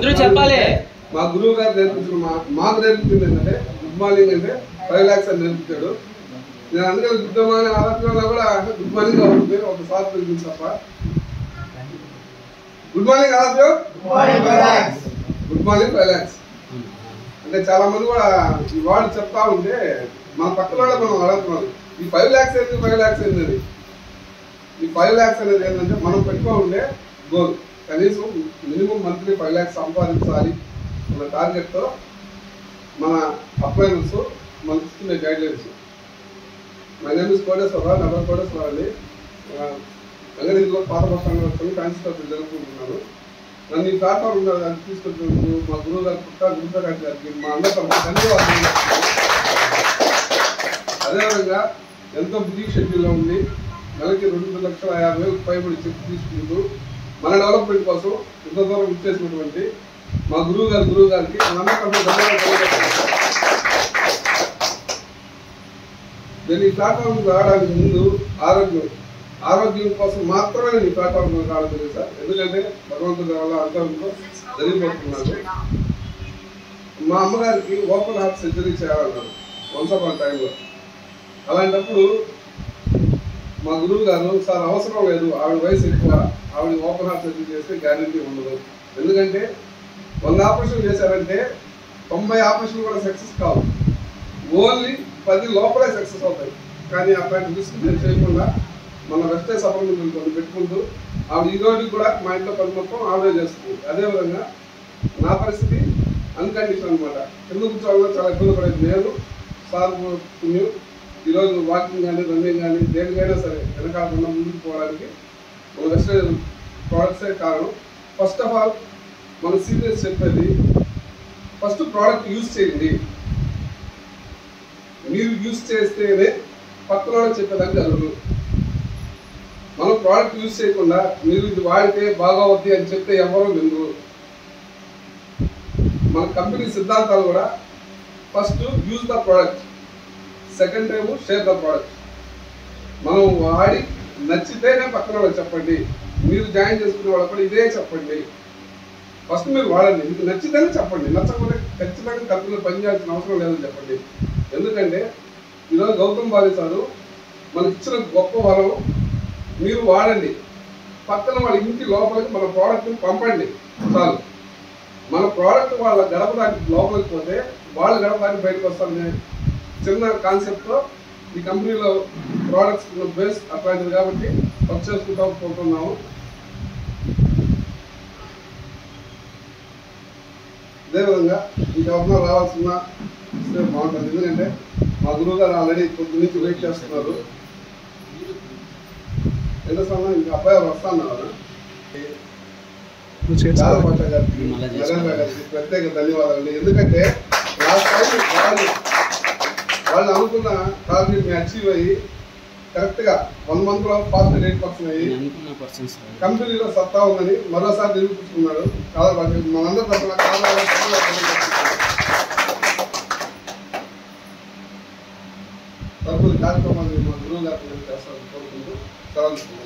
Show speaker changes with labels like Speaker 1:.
Speaker 1: అందరూ చెప్పాలి.
Speaker 2: మా గురువు గారు నేర్పించిన మాకు నేర్పించింది ఏంటంటే గుడ్ మార్నింగ్ అంటే 5 lakhs అని నేర్పించాడు. నేను అందుకని గుడ్ మార్నింగ్ ఆలోచనలో కూడా గుడ్ మార్నింగ్ అవుతుంది ఒకసారి పిలిపించి తప్ప. గుడ్ మార్నింగ్ ఆలోచన గుడ్ మార్నింగ్ 5 lakhs అంటే చాలా మంది కూడా ఈ వాడు చెప్తా ఉంటే మన పక్కన కూడా మనం అడుగుతున్నాం ఈ 5 lakhs ఏంటి 5 lakhs ఏంటది. ఈ 5 lakhs అనేది ఏంటంటే మనం పెట్టుకో ఉండే గోల్ కనీసం మినిమం మంత్లీ 5 lakhs సంపాదించాలి మన టార్గెట్తో మన అప్లైనర్స్ మనకి ఇస్తున్న guidelines. My name is Koteswararao, number Koteswararao అండి. వెంకటగిరిలో పాత బస్ స్టాండ్ వస్తుంది కాన్స్టిట్యూషన్ జరుపుకుంటున్నాను. నన్ను ఈ ప్లాట్ఫామ్ తీసుకొచ్చినందుకు మా గురువు గారు గురుప్రకాష్ గారికి మా అందరితో ధన్యవాదాలు. అదేవిధంగా ఎంతో బిజీ షెడ్యూల్లో ఉంది. నెలకి 2,50,000 పైబడి చెక్ తీసుకుంటూ మన డెవలప్మెంట్ కోసం ఇంత దూరం ఇచ్చేసినటువంటి మా గురువు గారికి నేను ఈ ప్లాట్ఫామ్ రావడానికి ముందు ఆరోగ్యం కోసం మాత్రమే నేను ఈ ప్లాట్ఫామ్ రావడం జరిగింది సార్. ఎందుకంటే భగవంతుడి వల్ల అంతరంతో జరిగిపోతున్నాను. మా అమ్మగారికి ఓపెన్ హార్ట్ సర్జరీ చేయాలన్నాను వన్స్ అపాన్ టైంలో. అలాంటప్పుడు మా గురువు గారు సార్ అవసరం లేదు, ఆవిడ వయసు ఎక్కువ, ఆవిడ ఓపెన్ హార్ట్ సర్జరీ చేస్తే గ్యారెంటీ ఉండదు. ఎందుకంటే 100 ఆపరేషన్ చేశారంటే 90 ఆపరేషన్ కూడా సక్సెస్ కావు, ఓన్లీ 10 లోపలే సక్సెస్ అవుతాయి. కానీ అట్లాంటి రిస్క్ నేను చేయకుండా మన వెస్టే సప్లిమెంట్ కొన్ని పెట్టుకుంటూ ఆవిడ ఈ రోజుకి కూడా మా ఇంట్లో పని మొత్తం ఆవిడే చేస్తుంది. అదేవిధంగా నా పరిస్థితి అన్కండిషన్ అనమాట. ఎందుకు కూర్చోవాలో చాలా ఇబ్బంది పడేది. నేను సార్ ఈరోజు వాకింగ్ కానీ రన్నింగ్ కానీ దేనికైనా సరే వెనకాలకుండా ముందుకు పోవడానికి మన వెస్టే ప్రోడక్ట్సే కారణం. ఫస్ట్ ఆఫ్ ఆల్ మన సీనియర్స్ చెప్పేది ఫస్ట్ ప్రోడక్ట్ యూజ్ చేయండి. మీరు యూజ్ చేస్తేనే పక్కన చెప్పేదానికి జరగదు. మనం ప్రోడక్ట్ యూజ్ చేయకుండా మీరు ఇది వాడితే బాగవుద్ది అని చెప్తే ఎవరో వినరు. మన కంపెనీ సిద్ధాంతాలు కూడా first use the product, second time share the product. మనం వాడి నచ్చితేనే పక్కన వాళ్ళకి చెప్పండి. మీరు జాయిన్ చేసుకునే వాళ్ళకి కూడా ఇదే చెప్పండి. ఫస్ట్ మీరు వాడండి, మీకు నచ్చితేనే చెప్పండి, నచ్చకపోతే ఖచ్చితంగా కంపెనీలో పనిచేయాల్సిన అవసరం లేదని చెప్పండి. ఎందుకంటే ఈరోజు గౌతమ్ బాలి సారు మనకి ఇచ్చిన గొప్ప వరం, మీరు వాడండి, పక్కన వాళ్ళ ఇంటి లోపలికి మన ప్రోడక్ట్ని పంపండి చాలు. మన ప్రోడక్ట్ వాళ్ళ గడపడానికి లోపలికి పోతే వాళ్ళు గడపడానికి బయటకు వస్తారనే చిన్న కాన్సెప్ట్తో ఈ కంపెనీలో ప్రోడక్ట్స్ బేస్ అట్లాంటిది కాబట్టి వర్క్ చేసుకుంటూ పోతున్నాము. అదేవిధంగా ఇంకెవరన్నా రావాల్సిన ఇస్తే బాగుంటుంది. ఎందుకంటే మా గురువు గారు ఆల్రెడీ కొద్ది నుంచి వెయిట్ చేస్తున్నారు. ఎంత సమయం ఇంకా అబ్బాయి వస్తున్నారు. జాలపాష గారికి నరేంద్ర గారికి ప్రత్యేక ధన్యవాదాలు. ఎందుకంటే లాస్ట్ టైం వాళ్ళు అనుకున్న టార్గెట్ని అచీవ్ అయ్యి కరెక్ట్గా 1 month లో ఫాస్ట్ 8% అయ్యి కంపెనీలో సత్తా ఉందని మరోసారి నిరూపించుకున్నాడు. మనందరి తరఫున కార్యక్రమాలు మా గురువు గారు చేస్తారని కోరుకుంటూ సెలవు.